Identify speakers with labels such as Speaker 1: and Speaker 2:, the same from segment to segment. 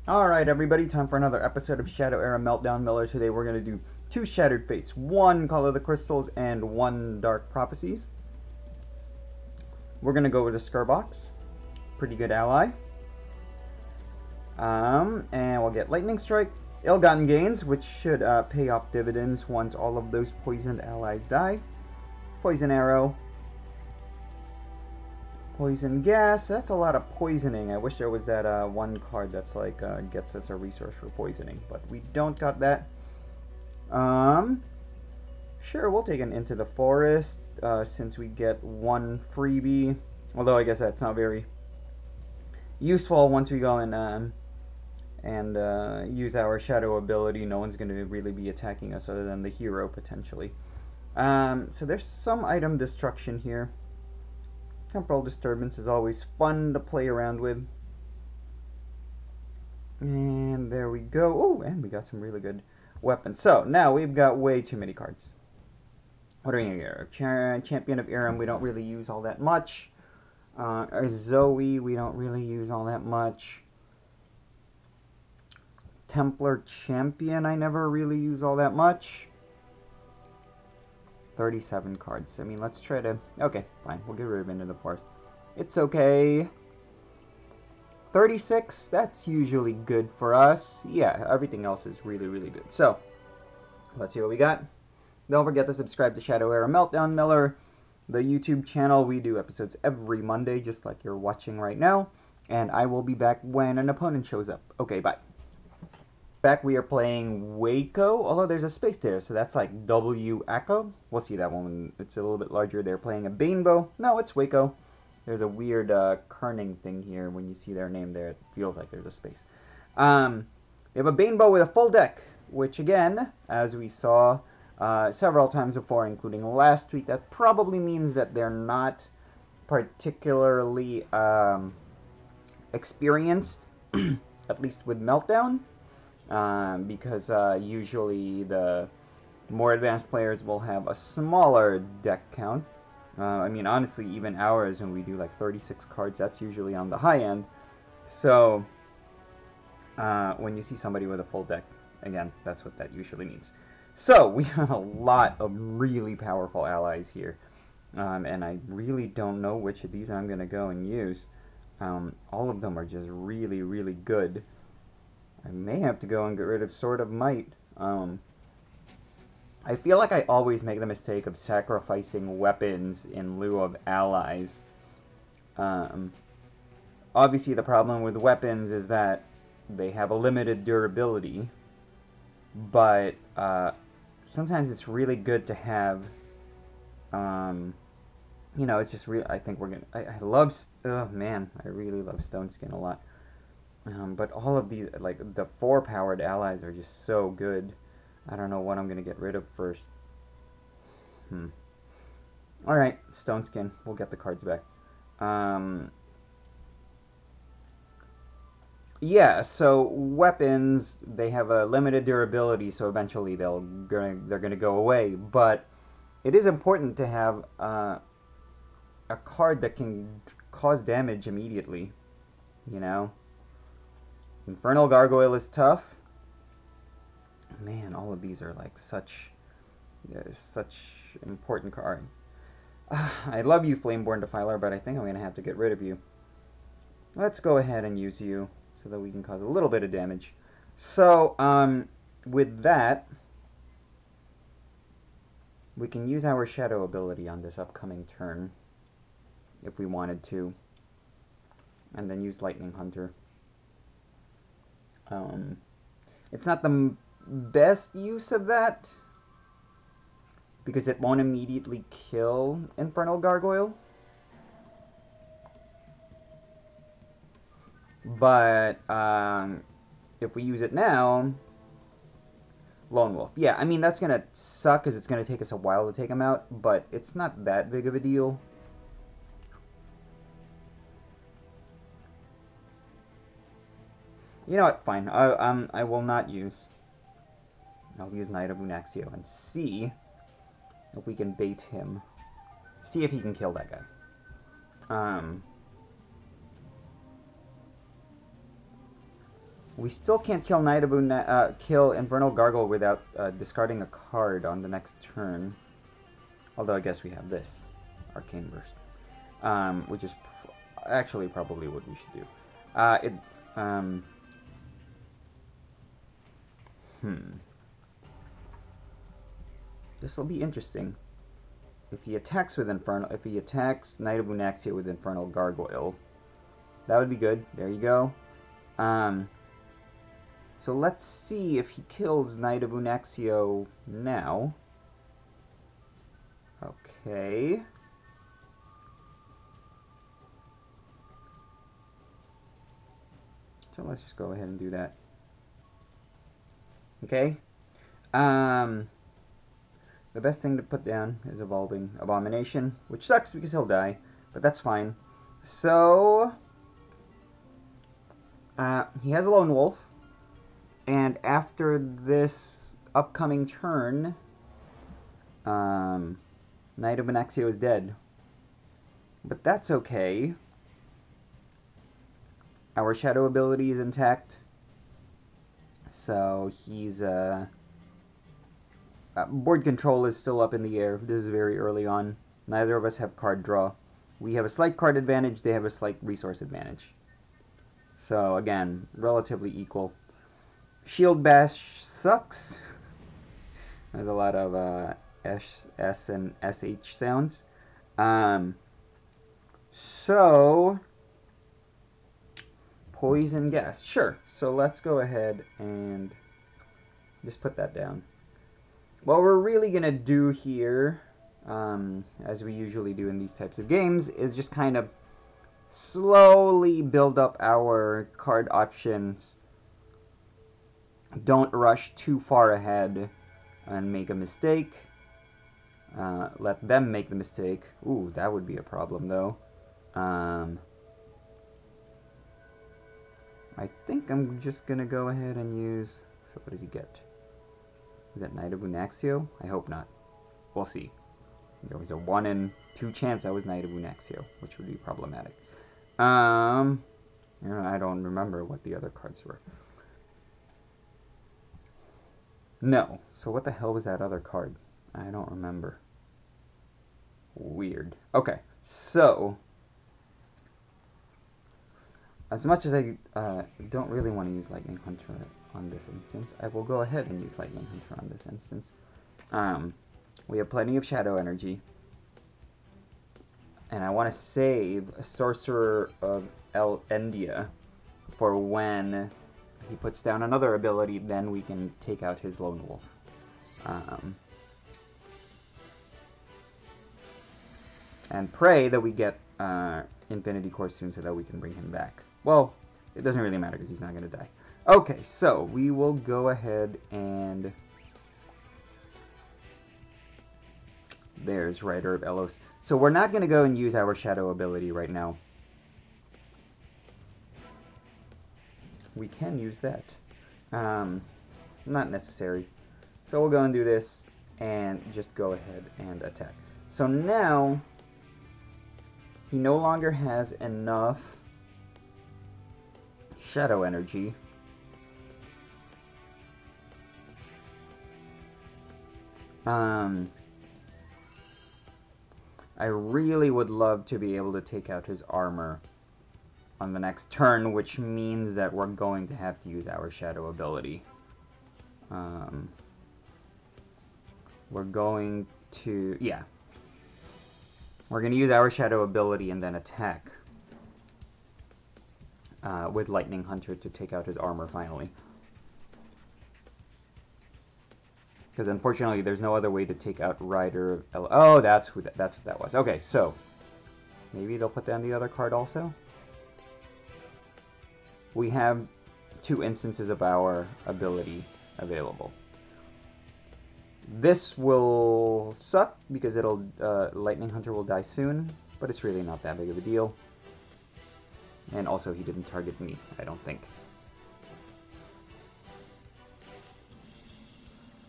Speaker 1: Alright everybody, time for another episode of Shadow Era Meltdown Miller. Today we're going to do 2 Shattered Fates, 1 Call of the Crystals and 1 Dark Prophecies. We're going to go with a Skervox, pretty good ally. And we'll get Lightning Strike, Ill-Gotten Gains, which should pay off dividends once all of those poisoned allies die. Poison Arrow. Poison Gas, that's a lot of poisoning. I wish there was that one card that's like gets us a resource for poisoning, but we don't got that. Sure, we'll take an Into the Forest since we get 1 freebie. Although I guess that's not very useful once we go and use our shadow ability. No one's going to really be attacking us other than the hero potentially. So there's some item destruction here. Temporal Disturbance is always fun to play around with. And there we go. Oh, and we got some really good weapons. So, now we've got way too many cards. What are we here? Champion of Irem, we don't really use all that much. Zoe, we don't really use all that much. Templar Champion, I never really use all that much. 37 cards. I mean, let's try to... Okay, fine. We'll get rid of Into the Forest. It's okay. 36, that's usually good for us. Yeah, everything else is really, really good. So, let's see what we got. Don't forget to subscribe to Shadow Era Meltdown Miller, the YouTube channel. We do episodes every Monday, just like you're watching right now. And I will be back when an opponent shows up. Okay, bye. Back, we are playing Waco, although there's a space there, so that's like Waco. We'll see that one when it's a little bit larger. They're playing a Banebow. No, it's Waco. There's a weird kerning thing here. When you see their name there, it feels like there's a space. We have a Banebow with a full deck, which again, as we saw several times before, including last week, that probably means that they're not particularly experienced, at least with Meltdown. Because usually the more advanced players will have a smaller deck count. I mean, honestly, even ours, when we do like 36 cards, that's usually on the high end. So, when you see somebody with a full deck, again, that's what that usually means. So, we have a lot of really powerful allies here. And I really don't know which of these I'm going to go and use. All of them are just really, really good. I may have to go and get rid of Sword of Might. I feel like I always make the mistake of sacrificing weapons in lieu of allies. Obviously, the problem with weapons is that they have a limited durability. But sometimes it's really good to have... you know, it's just really... I think we're gonna... I love... Oh, man. I really love Stone Skin a lot. But all of these, like, the 4-powered allies are just so good. I don't know what I'm going to get rid of first. Alright, Stone Skin. We'll get the cards back. Yeah, so weapons, they have a limited durability, so eventually they're going to go away. But it is important to have a card that can cause damage immediately, you know? Infernal Gargoyle is tough. Man, all of these are like such important cards. I love you, Flameborn Defiler, but I think I'm going to have to get rid of you. Let's go ahead and use you so that we can cause a little bit of damage. So, with that, we can use our Shadow ability on this upcoming turn, if we wanted to, and then use Lightning Hunter. It's not the best use of that, because it won't immediately kill Infernal Gargoyle. But, if we use it now... Lone Wolf. Yeah, I mean, that's gonna suck, because it's gonna take us a while to take him out, but it's not that big of a deal. You know what? Fine. I will not use. I'll use Knight of Unaxio and see if we can bait him. See if he can kill that guy. We still can't kill kill Infernal Gargoyle without discarding a card on the next turn. Although I guess we have this Arcane Burst, which is actually probably what we should do. This will be interesting. If he attacks with if he attacks Knight of Unaxia with Infernal Gargoyle, that would be good. There you go. So let's see if he kills Knight of Unaxio now. Okay. So let's just go ahead and do that. Okay. The best thing to put down is Evolving Abomination, which sucks because he'll die, but that's fine. So he has a Lone Wolf, and after this upcoming turn, Knight of Unaxio is dead. But that's okay. Our Shadow ability is intact. So he's, board control is still up in the air. This is very early on. Neither of us have card draw. We have a slight card advantage, they have a slight resource advantage. So again, relatively equal. Shield Bash sucks. There's a lot of S and SH sounds. So Poison Gas. Sure. So let's go ahead and just put that down. What we're really going to do here, as we usually do in these types of games, is just kind of slowly build up our card options. Don't rush too far ahead and make a mistake. Let them make the mistake. Ooh, that would be a problem, though. I think I'm just going to go ahead and use... So what does he get? Is that Knight of Unaxio? I hope not. We'll see. There was a 1 in 2 chance that was Knight of Unaxio, which would be problematic. I don't remember what the other cards were. No. So what the hell was that other card? I don't remember. Weird. Okay. So... as much as I don't really want to use Lightning Hunter on this instance, I will go ahead and use Lightning Hunter on this instance. We have plenty of Shadow Energy. And I want to save a Sorcerer of Elendea for when he puts down another ability, then we can take out his Lone Wolf. And pray that we get Infinity Core soon so that we can bring him back. Well, it doesn't really matter because he's not going to die. Okay, so we will go ahead and... There's Rider of Elos. So we're not going to go and use our Shadow ability right now. We can use that. Not necessary. So we'll go and do this and just go ahead and attack. So now, he no longer has enough Shadow Energy. I really would love to be able to take out his armor on the next turn, which means that we're going to have to use our Shadow ability. We're going to... yeah. We're going to use our Shadow ability and then attack with Lightning Hunter to take out his armor finally. Because unfortunately, there's no other way to take out Rider of Oh, that's what that was. Okay, so maybe they'll put down the other card also. We have 2 instances of our ability available. This will suck because it'll Lightning Hunter will die soon, but it's really not that big of a deal. And also, he didn't target me, I don't think.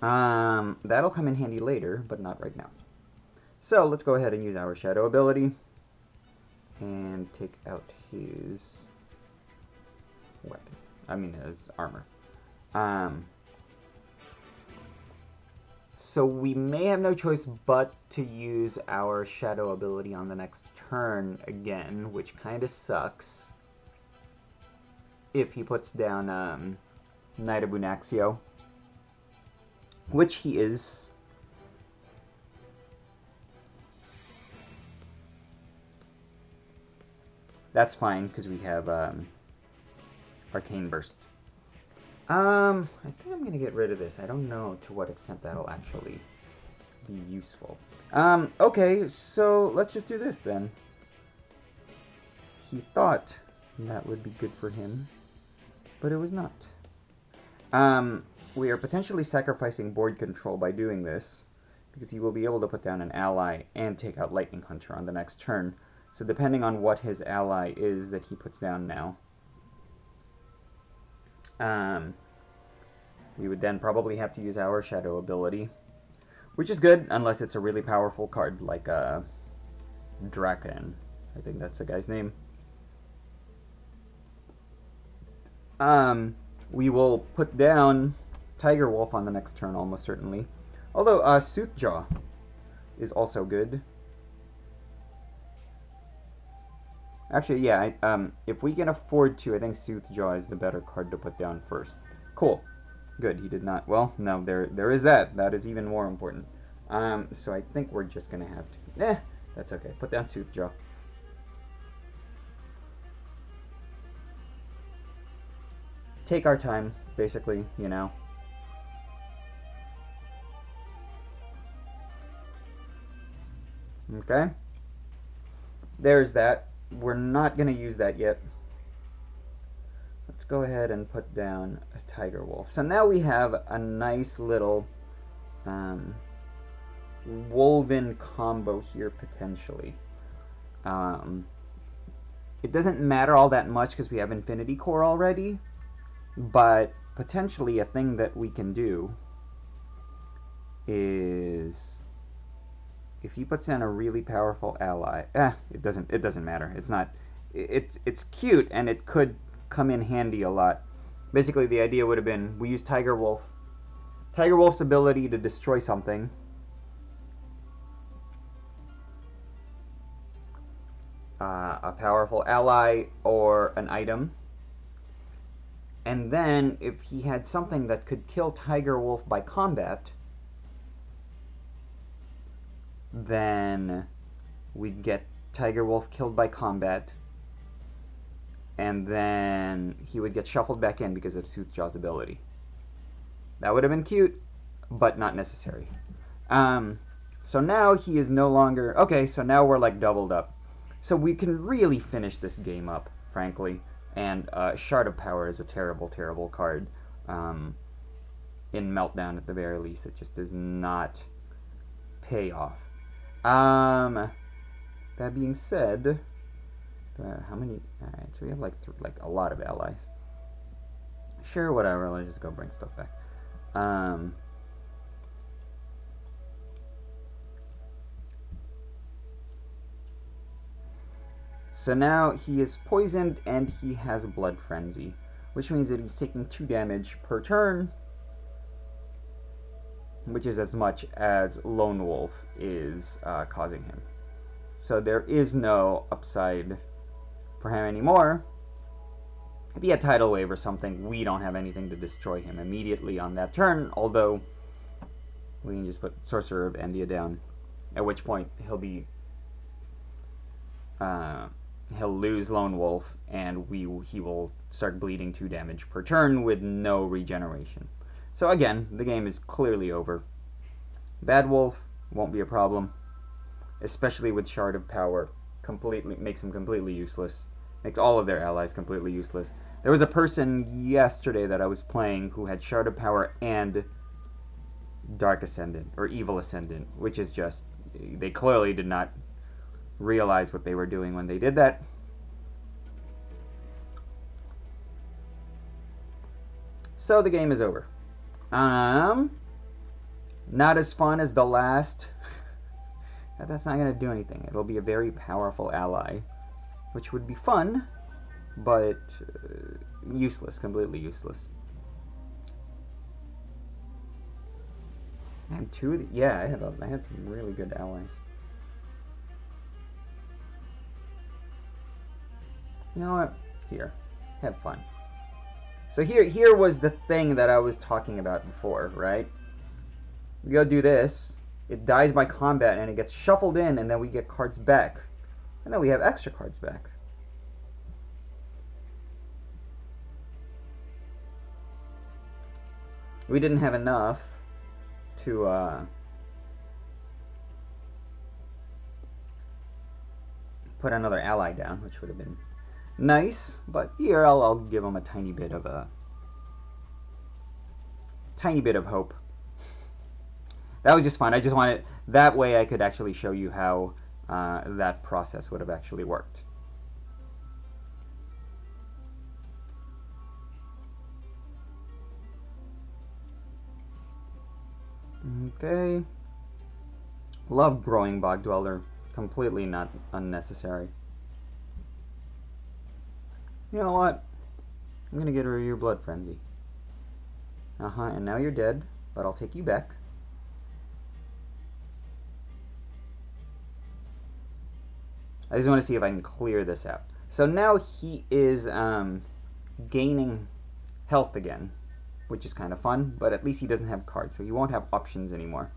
Speaker 1: That'll come in handy later, but not right now. So let's go ahead and use our Shadow ability and take out his weapon. I mean, as armor. So we may have no choice but to use our shadow ability on the next turn again, which kind of sucks. If he puts down Knight of Unaxio, which he is. That's fine, because we have Arcane Burst. I think I'm going to get rid of this. I don't know to what extent that'll actually be useful. Okay, so let's just do this then. He thought that would be good for him, but it was not. We are potentially sacrificing board control by doing this, because he will be able to put down an ally and take out Lightning Hunter on the next turn. So depending on what his ally is that he puts down now, we would then probably have to use our shadow ability, which is good unless it's a really powerful card like Draken. I think that's the guy's name. We will put down Tiger Wolf on the next turn almost certainly. Although Soothjaw is also good. Actually, yeah, if we can afford to, I think Soothjaw is the better card to put down first. Cool. Good, he did not. Well, no, there is that. That is even more important. So I think we're just going to have to... that's okay. Put down Soothjaw. Take our time, basically, you know. Okay. There's that. We're not going to use that yet. Let's go ahead and put down a Tiger Wolf. So now we have a nice little woven combo here, potentially. It doesn't matter all that much because we have Infinity Core already, but potentially a thing that we can do is... if he puts in a really powerful ally, it doesn't matter. It's not. It's cute and it could come in handy a lot. Basically, the idea would have been we use Tiger Wolf. Tiger Wolf's ability to destroy something. A powerful ally or an item. And then if he had something that could kill Tiger Wolf by combat, then we'd get Tiger Wolf killed by combat, and then he would get shuffled back in because of Soothjaw's ability. That would have been cute, but not necessary. So now he is no longer... okay, so now we're like doubled up. So we can really finish this game up, frankly. And Shard of Power is a terrible, terrible card. In Meltdown, at the very least, it just does not pay off. That being said, how many? Alright, so we have like a lot of allies. Sure, whatever. Let's just go bring stuff back. So now he is poisoned and he has Blood Frenzy, which means that he's taking 2 damage per turn, which is as much as Lone Wolf is causing him. So there is no upside for him anymore. If he had Tidal Wave or something, we don't have anything to destroy him immediately on that turn, although we can just put Sorcerer of Endia down, at which point he'll be... he'll lose Lone Wolf, and he will start bleeding 2 damage per turn with no regeneration. So again, the game is clearly over. Bad Wolf won't be a problem, especially with Shard of Power. Makes him completely useless. Makes all of their allies completely useless. There was a person yesterday that I was playing who had Shard of Power and Dark Ascendant, or Evil Ascendant, which is just... they clearly did not realize what they were doing when they did that. So the game is over. Not as fun as the last. That's not going to do anything. It'll be a very powerful ally, which would be fun, but useless, completely useless. I had two of the, yeah, I had some really good allies. You know what? Here, have fun. So here was the thing that I was talking about before, right? We go do this. It dies by combat, and it gets shuffled in, and then we get cards back. And then we have extra cards back. We didn't have enough to put another ally down, which would have been nice. But here, I'll give them a tiny bit of hope. That was just fun. I just wanted, that way I could actually show you how that process would have actually worked. Okay. Love growing bog dweller. Completely not unnecessary. You know what? I'm gonna get rid of your blood frenzy. And now you're dead, but I'll take you back. I just want to see if I can clear this out. So now he is gaining health again, which is kind of fun, but at least he doesn't have cards, so he won't have options anymore.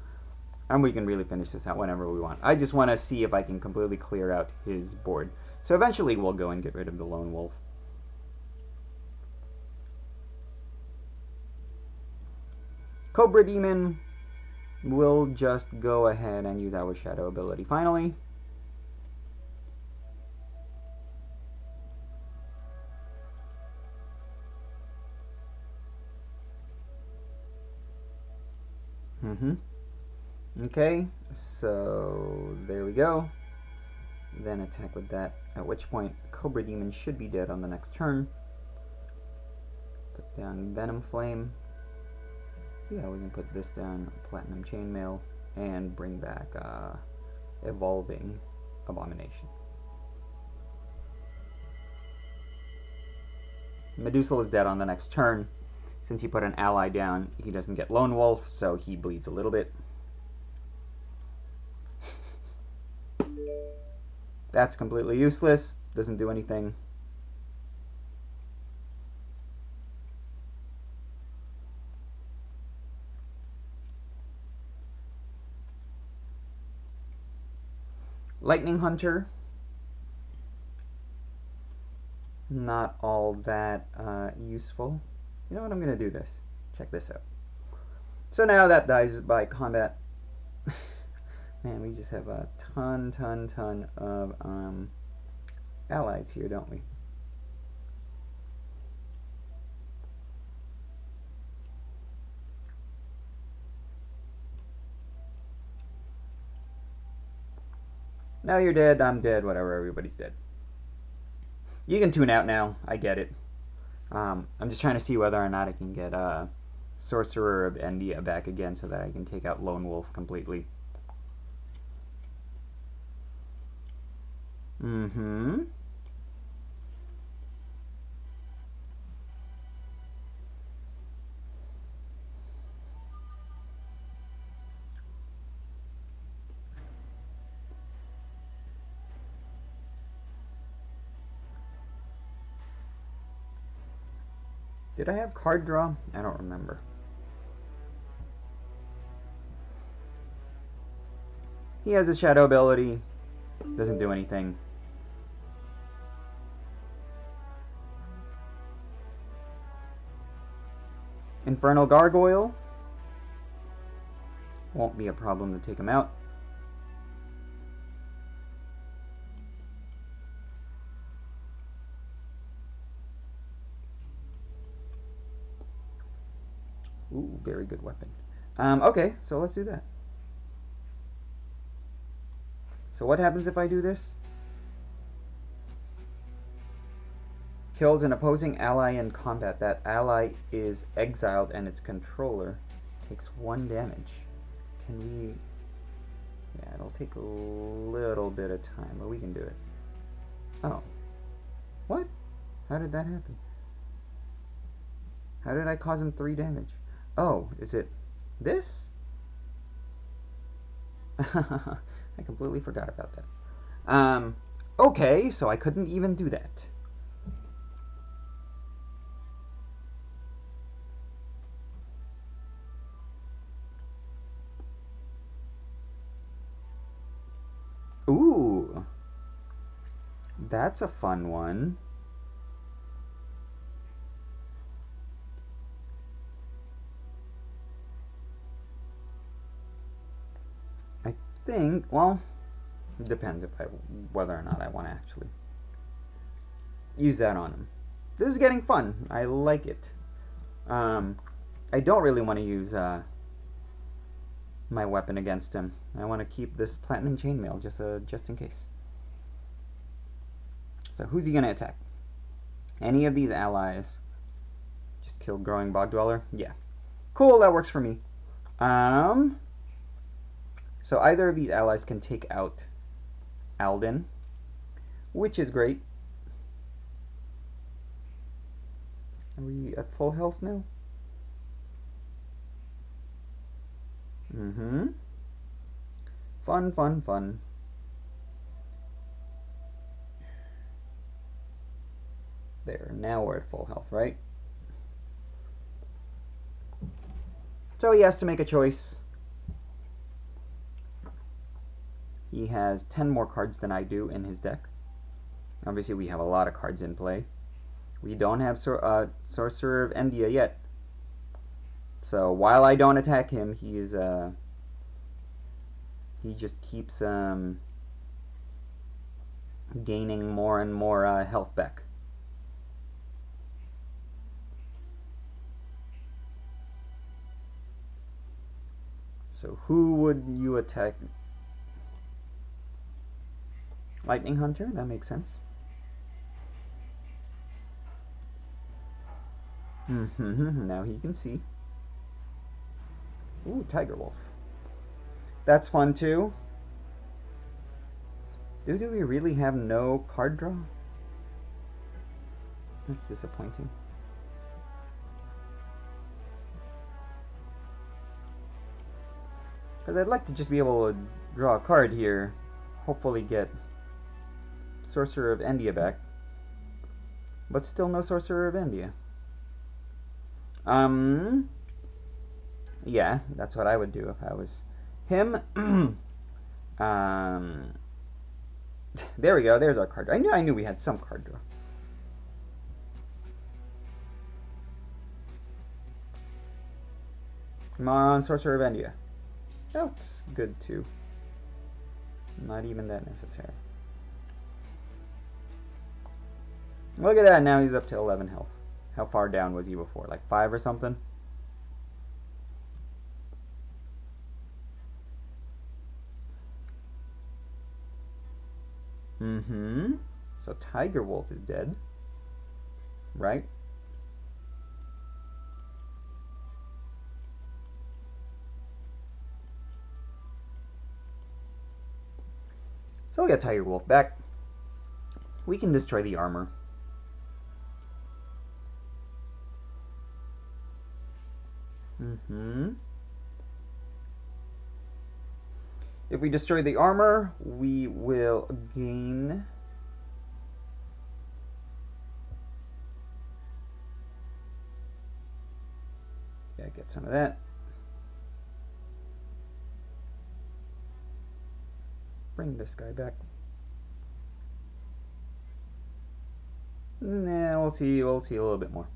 Speaker 1: And we can really finish this out whenever we want. I just want to see if I can completely clear out his board. So eventually we'll go and get rid of the lone wolf. Cobra Demon will just go ahead and use our shadow ability finally. Okay, so there we go. Then attack with that, at which point Cobra Demon should be dead on the next turn. Put down Venom Flame. Yeah, we can put this down, Platinum Chainmail, and bring back Evolving Abomination. Medusa is dead on the next turn. Since he put an ally down, he doesn't get Lone Wolf, so he bleeds a little bit. That's completely useless. Doesn't do anything. Lightning Hunter. Not all that useful. You know what? I'm going to do this. Check this out. So now that dies by combat. Man, we just have a ton of allies here, don't we? Now you're dead, I'm dead, whatever, everybody's dead. You can tune out now, I get it. I'm just trying to see whether or not I can get Sorcerer of Endia back again so that I can take out Lone Wolf completely. Did I have card draw? I don't remember. He has a shadow ability. Doesn't do anything. Infernal Gargoyle. Won't be a problem to take him out. Ooh, very good weapon. Okay, so let's do that. So what happens if I do this? Kills an opposing ally in combat. That ally is exiled and its controller takes 1 damage. Can we... Yeah, it'll take a little bit of time, but we can do it. Oh. What? How did that happen? How did I cause him 3 damage? Oh, is it this? I completely forgot about that. Okay, so I couldn't even do that. Ooh. That's a fun one. I think, well, it depends whether or not I want to actually use that on him. This is getting fun. I like it. I don't really want to use my weapon against him. I want to keep this platinum chainmail just in case. So who's he gonna attack? Any of these allies? Just kill growing bog dweller? Yeah. Cool, that works for me. So either of these allies can take out Alden, which is great. Are we at full health now? Fun, fun, fun. There, now we're at full health, right? So he has to make a choice. He has 10 more cards than I do in his deck. Obviously, we have a lot of cards in play. We don't have Sorcerer of Endia yet. So while I don't attack him, he just keeps gaining more and more health back. So who would you attack? Lightning Hunter, that makes sense. Now he can see. Ooh, Tiger Wolf. That's fun too. Do we really have no card draw? That's disappointing. Because I'd like to just be able to draw a card here. Hopefully get Sorcerer of Endia back. But still no Sorcerer of Endia. Yeah, that's what I would do if I was him. There we go, there's our card draw. I knew we had some card draw. Come on, Sorcerer of Endia. That's good too. Not even that necessary. Look at that, now he's up to 11 health. How far down was he before? Like 5 or something? So Tiger Wolf is dead. Right? So we got Tiger Wolf back. We can destroy the armor. If we destroy the armor, we will gain... Yeah, get some of that. Bring this guy back. Nah, we'll see a little bit more.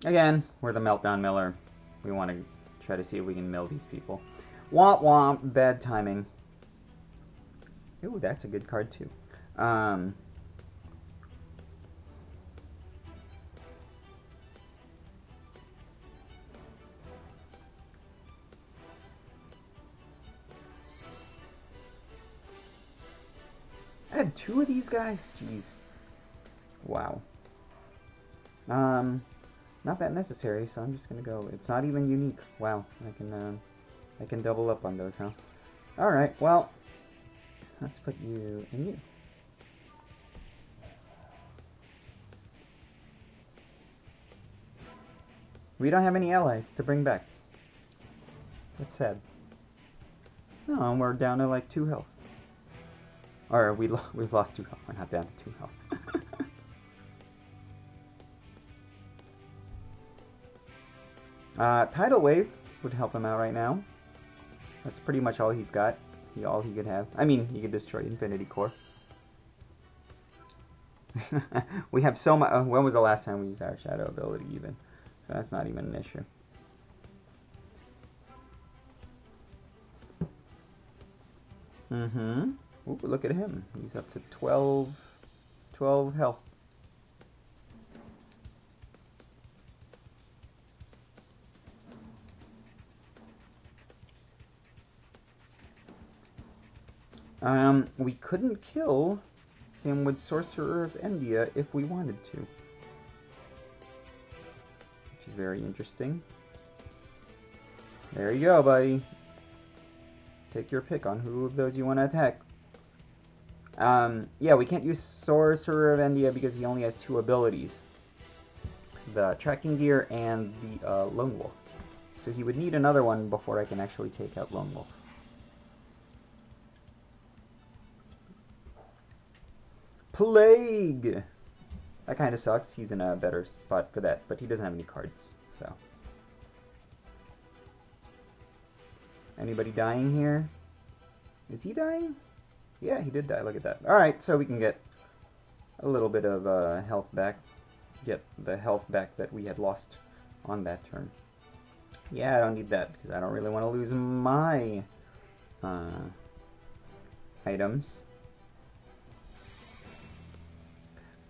Speaker 1: Again, we're the Meltdown Miller. We want to try to see if we can mill these people. Womp womp, bad timing. Ooh, that's a good card too. I had 2 of these guys? Jeez. Wow. Not that necessary, so I'm just gonna go. It's not even unique. Wow, I can double up on those, huh? Alright, well, Let's put you in you. We don't have any allies to bring back. That's sad. No, we're down to like 2 health. Or we've lost 2 health. We're not down to 2 health. Tidal Wave would help him out right now. That's pretty much all he's got. All he could have. I mean, he could destroy Infinity Core. We have so much. When was the last time we used our Shadow ability even? So that's not even an issue. Mm-hmm. Ooh, look at him. He's up to 12 health. We couldn't kill him with Sorcerer of India if we wanted to. Which is very interesting. There you go, buddy. Take your pick on who of those you want to attack. Yeah, we can't use Sorcerer of India because he only has 2 abilities. The Tracking Gear and the Lone Wolf. So he would need another one before I can actually take out Lone Wolf. Plague! That kind of sucks. He's in a better spot for that, but he doesn't have any cards, so. Anybody dying here? Is he dying? Yeah, he did die. Look at that. Alright, so we can get a little bit of health back. Get the health back that we had lost on that turn. Yeah, I don't need that because I don't really want to lose my items.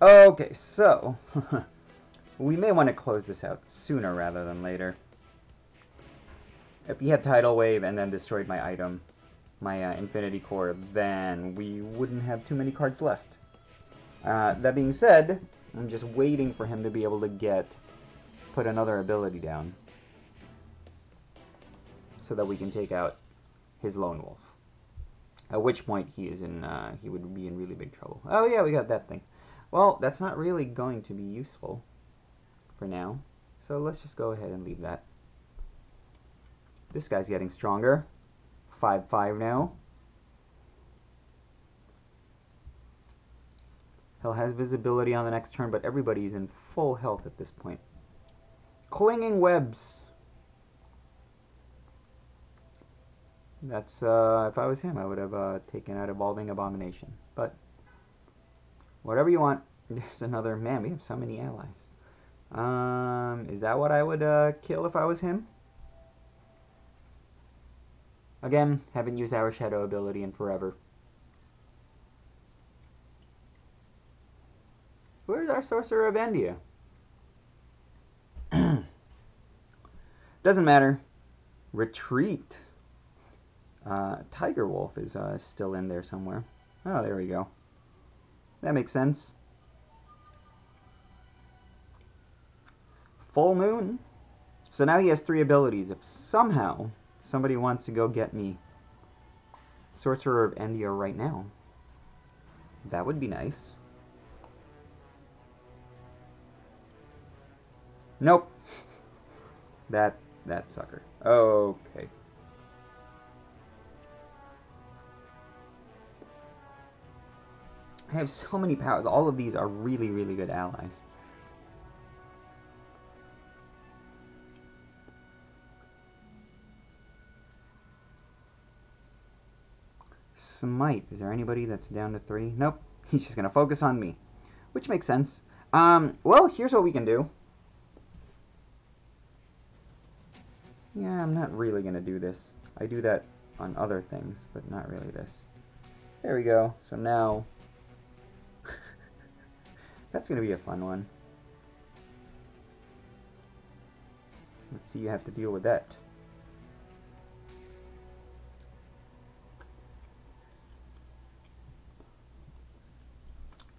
Speaker 1: Okay, so we may want to close this out sooner rather than later. If he had Tidal Wave and then destroyed my item, my Infinity Core, then we wouldn't have too many cards left. That being said, I'm just waiting for him to be able to put another ability down so that we can take out his Lone Wolf. At which point he would be in really big trouble. Oh yeah, we got that thing. Well, that's not really going to be useful for now, so let's just go ahead and leave that. This guy's getting stronger. 5/5 now. He'll have visibility on the next turn, but everybody's in full health at this point. Clinging Webs. That's, if I was him, I would have taken out Evolving Abomination. But whatever you want. There's another. Man, we have so many allies. Is that what I would kill if I was him? Again, haven't used our Shadow ability in forever. Where's our Sorcerer of India? Doesn't matter. Retreat. Tiger Wolf is still in there somewhere. Oh, there we go. That makes sense. Full Moon. So now he has 3 abilities. If somehow somebody wants to go get me Sorcerer of India right now, that would be nice. Nope. That sucker. Okay. I have so many powers. All of these are really, really good allies. Smite. Is there anybody that's down to 3? Nope. He's just going to focus on me. Which makes sense. Well, here's what we can do. Yeah, I'm not really going to do this. I do that on other things, but not really this. There we go. So now... that's going to be a fun one. Let's see, you have to deal with that.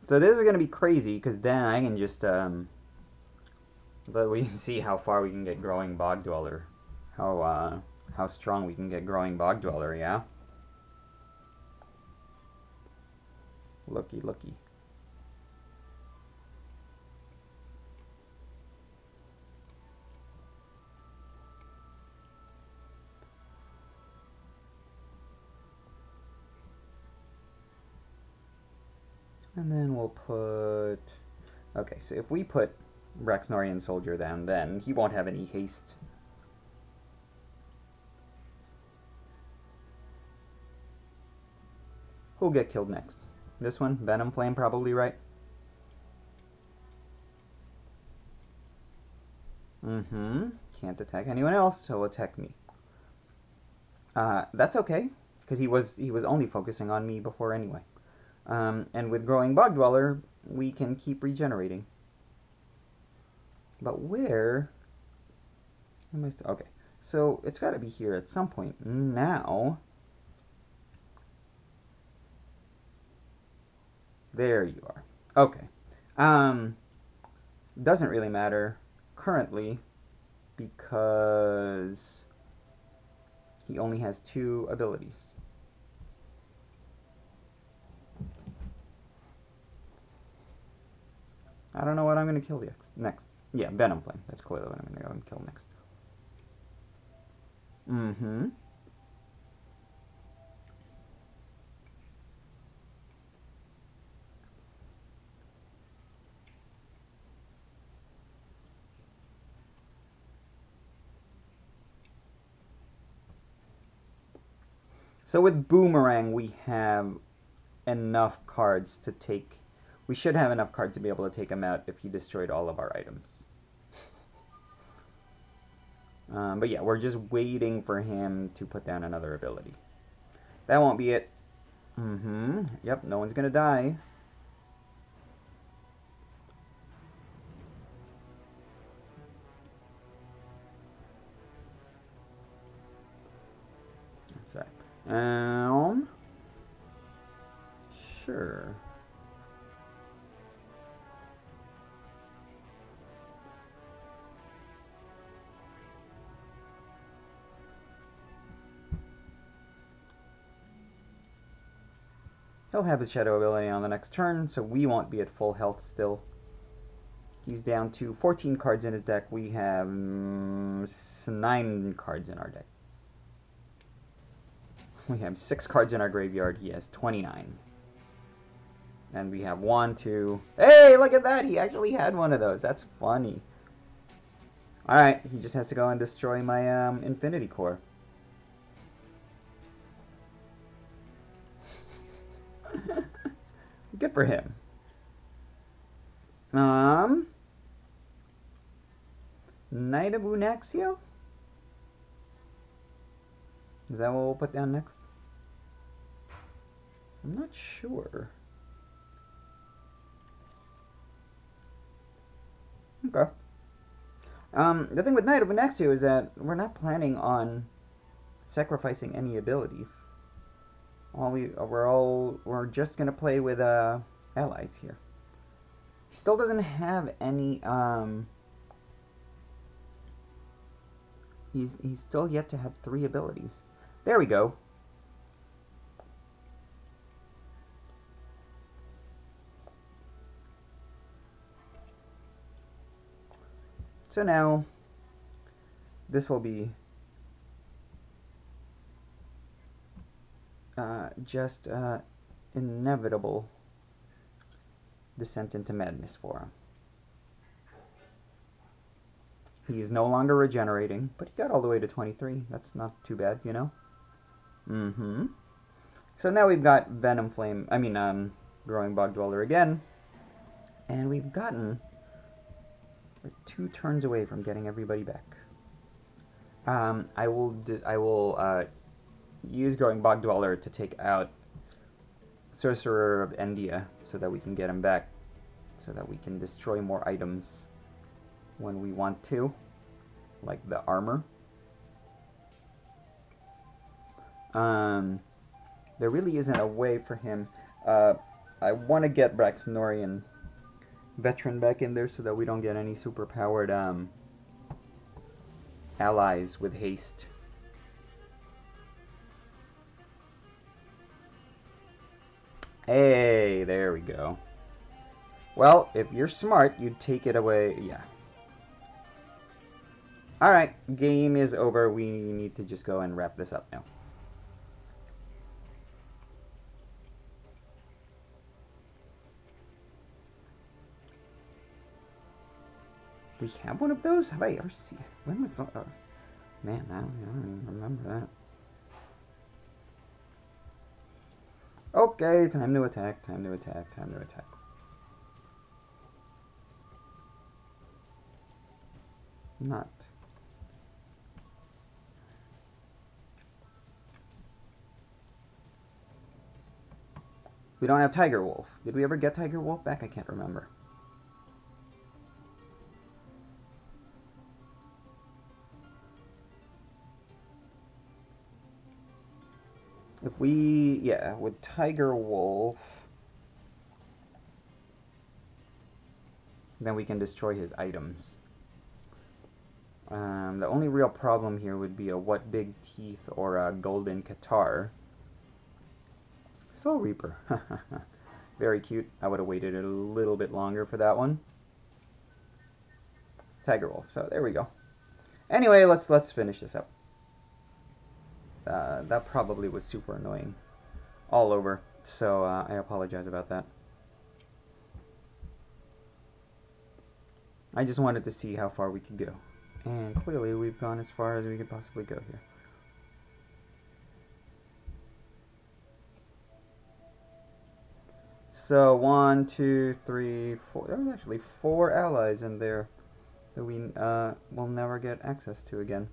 Speaker 1: So this is going to be crazy, because then I can just, we can see how far we can get Growing Bog Dweller. How strong we can get Growing Bog Dweller, yeah? Looky, looky. And then we'll put... Okay, so if we put Braxnorian Soldier down, then he won't have any haste. Who'll get killed next? This one? Venom Flame, probably, right? Can't attack anyone else. He'll attack me. That's okay, because he was only focusing on me before anyway. And with Growing Bog Dweller, we can keep regenerating. But where am I okay, so it's got to be here at some point. Now, there you are. Okay. Doesn't really matter currently because he only has 2 abilities. I don't know what I'm going to kill next. Yeah, Venom Flame. That's clearly what I'm going to go and kill next. So with Boomerang, we have enough cards to take... We should have enough cards to be able to take him out if he destroyed all of our items. But yeah, we're just waiting for him to put down another ability. That won't be it. Yep, no one's gonna die. Sorry. Sure. He'll have his shadow ability on the next turn, so we won't be at full health still. He's down to 14 cards in his deck. We have 9 cards in our deck. We have 6 cards in our graveyard. He has 29. And we have 1, 2... Hey, look at that! He actually had one of those. That's funny. Alright, he just has to go and destroy my Infinity Core. Good for him. Knight of Unaxio? Is that what we'll put down next? I'm not sure. Okay. The thing with Knight of Unaxio is that we're not planning on sacrificing any abilities. We're just gonna play with allies here. He still doesn't have any he's still yet to have 3 abilities. There we go. So now this will be just inevitable descent into madness for him. He is no longer regenerating, but he got all the way to 23. That's not too bad, you know? So now we've got Venom Flame, Growing Bog Dweller again. And we've gotten... We're 2 turns away from getting everybody back. I will use Growing Bog Dweller to take out Sorcerer of Endia so that we can get him back, so that we can destroy more items when we want to, like the armor. There really isn't a way for him. I want to get Braxnorian Veteran back in there so that we don't get any superpowered allies with haste. Hey, there we go. Well, if you're smart, you'd take it away. Yeah. Alright, game is over. We need to just go and wrap this up now. We have one of those? Have I ever seen? When was the... man, I don't even remember that. Okay, time to attack, time to attack, time to attack. Not. We don't have Tiger Wolf. Did we ever get Tiger Wolf back? I can't remember. If we, yeah, with Tiger Wolf, then we can destroy his items. The only real problem here would be a What Big Teeth or a Golden Catar. Soul Reaper. Very cute. I would have waited a little bit longer for that one. Tiger Wolf. So there we go. Anyway, let's finish this up. That probably was super annoying all over, so I apologize about that. I just wanted to see how far we could go, and clearly we've gone as far as we could possibly go here. So 1, 2, 3, 4. There was actually 4 allies in there that we will never get access to again.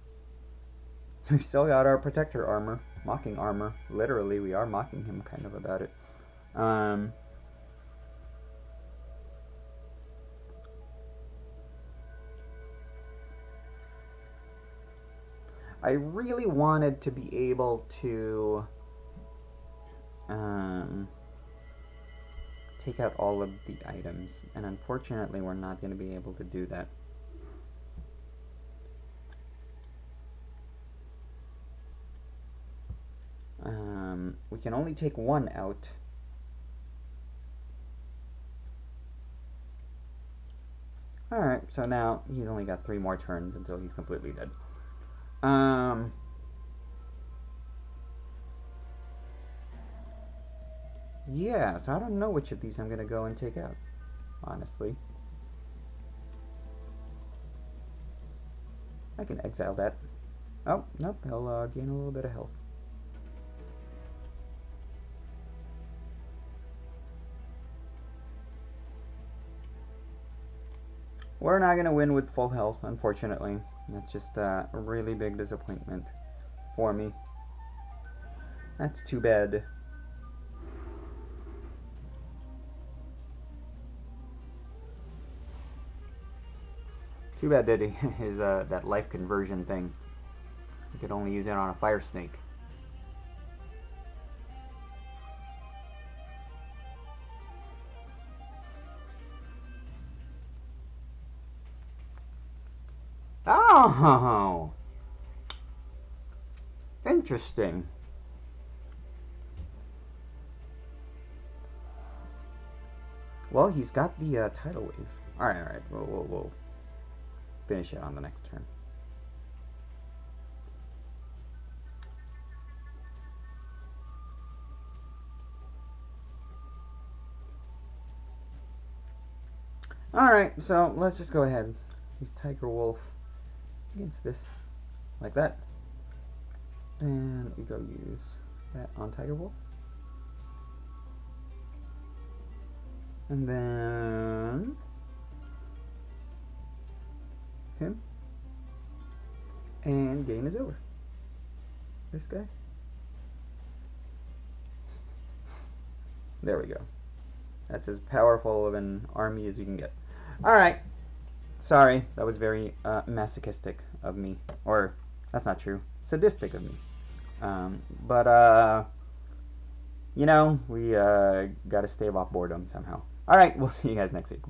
Speaker 1: We've still got our protector armor, mocking armor. Literally, we are mocking him kind of about it. I really wanted to be able to take out all of the items, and unfortunately we're not going to be able to do that. We can only take 1 out. Alright, so now he's only got 3 more turns until he's completely dead. Yeah, so I don't know which of these I'm going to go and take out, honestly. I can exile that. Oh, nope, he'll gain a little bit of health. We're not going to win with full health, unfortunately. That's just a really big disappointment for me. That's too bad. Too bad that his that life conversion thing. You could only use it on a fire snake. Oh, interesting. Well, he's got the tidal wave. All right. We'll finish it on the next turn. All right, so let's just go ahead. Use Tiger Wolf against this, like that. And we go use that on Tiger Wolf. And then him. And game is over. This guy. There we go. That's as powerful of an army as you can get. Alright. Sorry, that was very masochistic of me. Or, that's not true. Sadistic of me. You know, we gotta stave off boredom somehow. Alright, we'll see you guys next week. Bye.